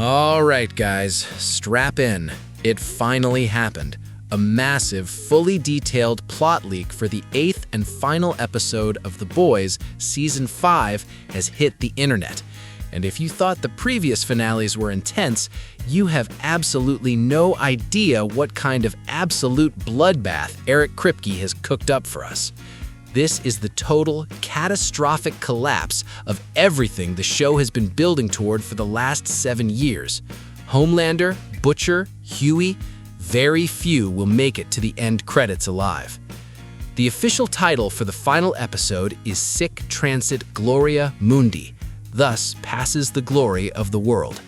All right, guys, strap in. It finally happened. A massive, fully detailed plot leak for the 8th and final episode of The Boys Season 5 has hit the internet. And if you thought the previous finales were intense, you have absolutely no idea what kind of absolute bloodbath Eric Kripke has cooked up for us. This is the total, catastrophic collapse of everything the show has been building toward for the last 7 years. Homelander, Butcher, Hughie, very few will make it to the end credits alive. The official title for the final episode is Sic Transit Gloria Mundi, thus passes the glory of the world.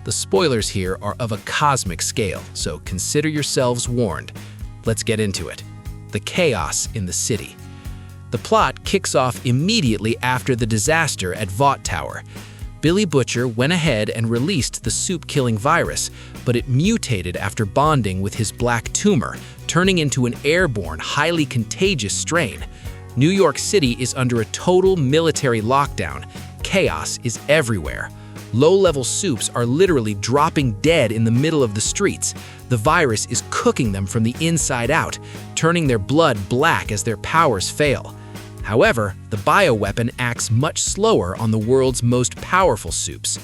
The spoilers here are of a cosmic scale, so consider yourselves warned. Let's get into it. The chaos in the city. The plot kicks off immediately after the disaster at Vought Tower. Billy Butcher went ahead and released the Supe-killing virus, but it mutated after bonding with his black tumor, turning into an airborne, highly contagious strain. New York City is under a total military lockdown. Chaos is everywhere. Low-level Supes are literally dropping dead in the middle of the streets. The virus is cooking them from the inside out, turning their blood black as their powers fail. However, the bioweapon acts much slower on the world's most powerful Supes.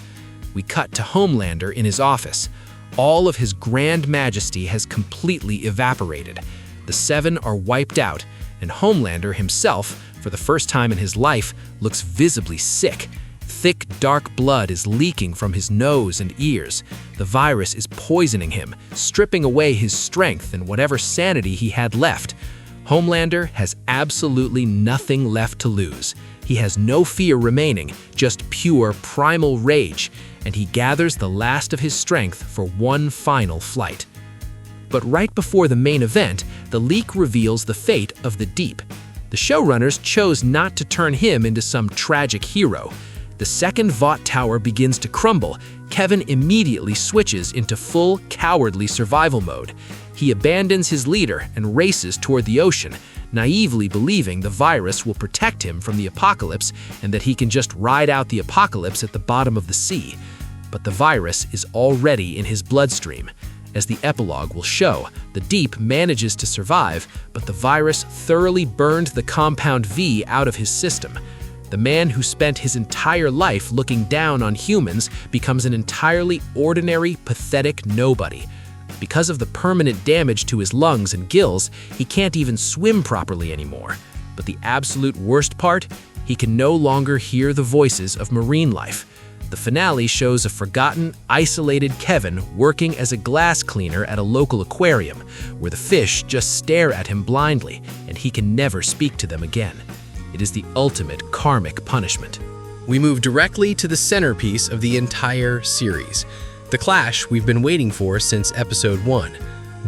We cut to Homelander in his office. All of his grand majesty has completely evaporated. The Seven are wiped out, and Homelander himself, for the first time in his life, looks visibly sick. Thick, dark blood is leaking from his nose and ears. The virus is poisoning him, stripping away his strength and whatever sanity he had left. Homelander has absolutely nothing left to lose. He has no fear remaining, just pure primal rage, and he gathers the last of his strength for one final flight. But right before the main event, the leak reveals the fate of the Deep. The showrunners chose not to turn him into some tragic hero. The second Vought Tower begins to crumble, Kevin immediately switches into full cowardly survival mode. He abandons his leader and races toward the ocean, naively believing the virus will protect him from the apocalypse and that he can just ride out the apocalypse at the bottom of the sea. But the virus is already in his bloodstream. As the epilogue will show, the Deep manages to survive, but the virus thoroughly burned the Compound V out of his system. The man who spent his entire life looking down on humans becomes an entirely ordinary, pathetic nobody. Because of the permanent damage to his lungs and gills, he can't even swim properly anymore. But the absolute worst part? He can no longer hear the voices of marine life. The finale shows a forgotten, isolated Kevin working as a glass cleaner at a local aquarium, where the fish just stare at him blindly, and he can never speak to them again. It is the ultimate karmic punishment. We move directly to the centerpiece of the entire series. The clash we've been waiting for since episode 1,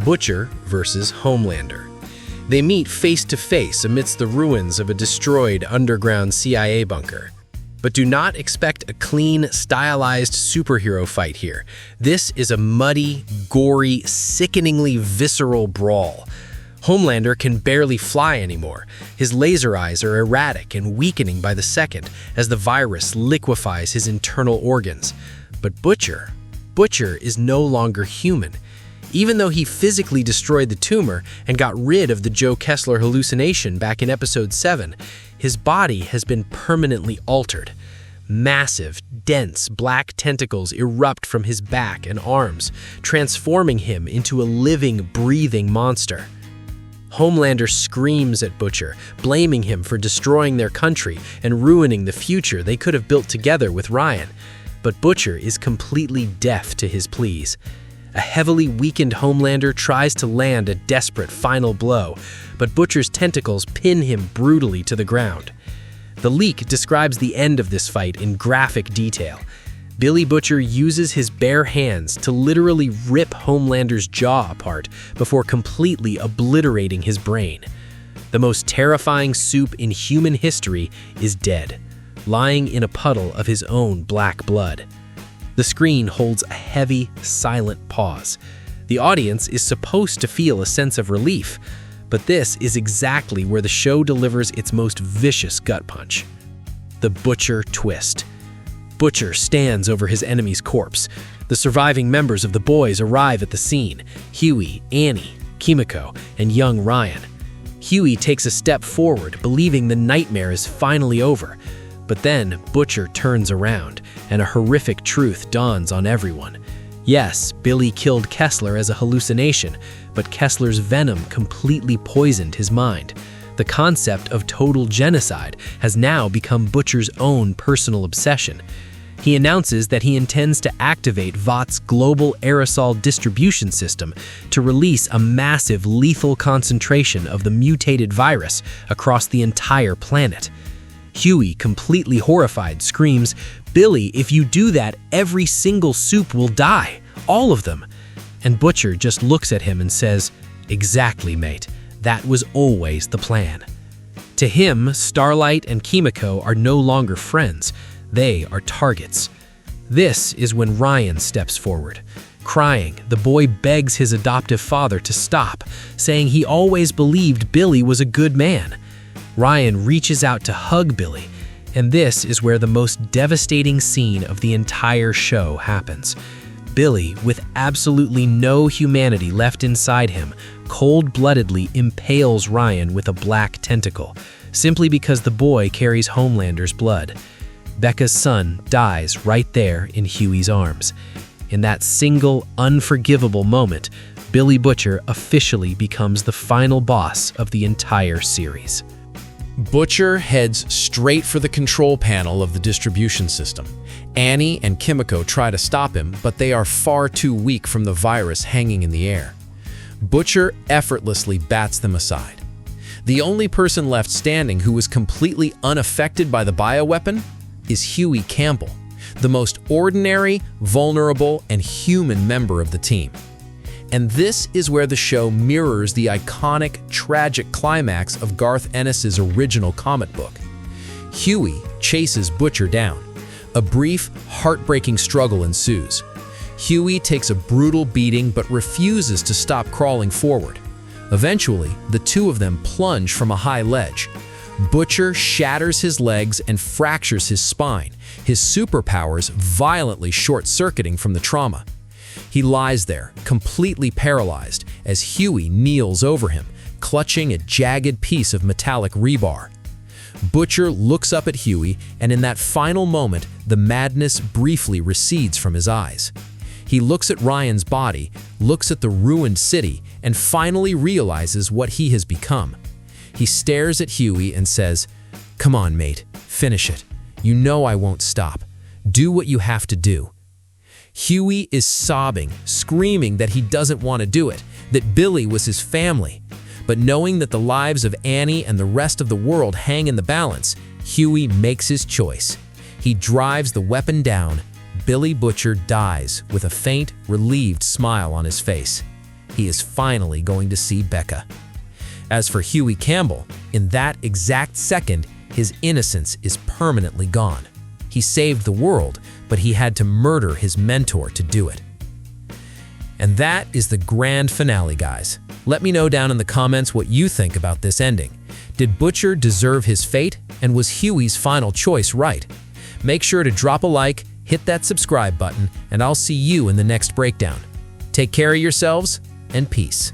Butcher versus Homelander. They meet face to face amidst the ruins of a destroyed underground CIA bunker. But do not expect a clean, stylized superhero fight here. This is a muddy, gory, sickeningly visceral brawl. Homelander can barely fly anymore. His laser eyes are erratic and weakening by the second as the virus liquefies his internal organs. But Butcher is no longer human. Even though he physically destroyed the tumor and got rid of the Joe Kessler hallucination back in episode 7, his body has been permanently altered. Massive, dense, black tentacles erupt from his back and arms, transforming him into a living, breathing monster. Homelander screams at Butcher, blaming him for destroying their country and ruining the future they could have built together with Ryan. But Butcher is completely deaf to his pleas. A heavily weakened Homelander tries to land a desperate final blow, but Butcher's tentacles pin him brutally to the ground. The leak describes the end of this fight in graphic detail. Billy Butcher uses his bare hands to literally rip Homelander's jaw apart before completely obliterating his brain. The most terrifying Supe in human history is dead, lying in a puddle of his own black blood. The screen holds a heavy, silent pause. The audience is supposed to feel a sense of relief, but this is exactly where the show delivers its most vicious gut punch. The Butcher twist. Butcher stands over his enemy's corpse. The surviving members of the boys arrive at the scene: Hughie, Annie, Kimiko, and young Ryan. Hughie takes a step forward, believing the nightmare is finally over. But then Butcher turns around, and a horrific truth dawns on everyone. Yes, Billy killed Kessler as a hallucination, but Kessler's venom completely poisoned his mind. The concept of total genocide has now become Butcher's own personal obsession. He announces that he intends to activate Vought's global aerosol distribution system to release a massive lethal concentration of the mutated virus across the entire planet. Hughie, completely horrified, screams, "Billy, if you do that, every single Supe will die. All of them." And Butcher just looks at him and says, "Exactly, mate. That was always the plan." To him, Starlight and Kimiko are no longer friends. They are targets. This is when Ryan steps forward. Crying, the boy begs his adoptive father to stop, saying he always believed Billy was a good man. Ryan reaches out to hug Billy, and this is where the most devastating scene of the entire show happens. Billy, with absolutely no humanity left inside him, cold-bloodedly impales Ryan with a black tentacle, simply because the boy carries Homelander's blood. Becca's son dies right there in Hughie's arms. In that single, unforgivable moment, Billy Butcher officially becomes the final boss of the entire series. Butcher heads straight for the control panel of the distribution system. Annie and Kimiko try to stop him, but they are far too weak from the virus hanging in the air. Butcher effortlessly bats them aside. The only person left standing who is completely unaffected by the bioweapon is Hughie Campbell, the most ordinary, vulnerable, and human member of the team. And this is where the show mirrors the iconic, tragic climax of Garth Ennis's original comic book. Hughie chases Butcher down. A brief, heartbreaking struggle ensues. Hughie takes a brutal beating but refuses to stop crawling forward. Eventually, the two of them plunge from a high ledge. Butcher shatters his legs and fractures his spine, his superpowers violently short-circuiting from the trauma. He lies there, completely paralyzed, as Hughie kneels over him, clutching a jagged piece of metallic rebar. Butcher looks up at Hughie, and in that final moment, the madness briefly recedes from his eyes. He looks at Ryan's body, looks at the ruined city, and finally realizes what he has become. He stares at Hughie and says, "Come on, mate, finish it. You know I won't stop. Do what you have to do." Hughie is sobbing, screaming that he doesn't want to do it, that Billy was his family. But knowing that the lives of Annie and the rest of the world hang in the balance, Hughie makes his choice. He drives the weapon down. Billy Butcher dies with a faint, relieved smile on his face. He is finally going to see Becca. As for Hughie Campbell, in that exact second, his innocence is permanently gone. He saved the world, but he had to murder his mentor to do it. And that is the grand finale, guys. Let me know down in the comments what you think about this ending. Did Butcher deserve his fate, and was Hughie's final choice right? Make sure to drop a like, hit that subscribe button, and I'll see you in the next breakdown. Take care of yourselves, and peace.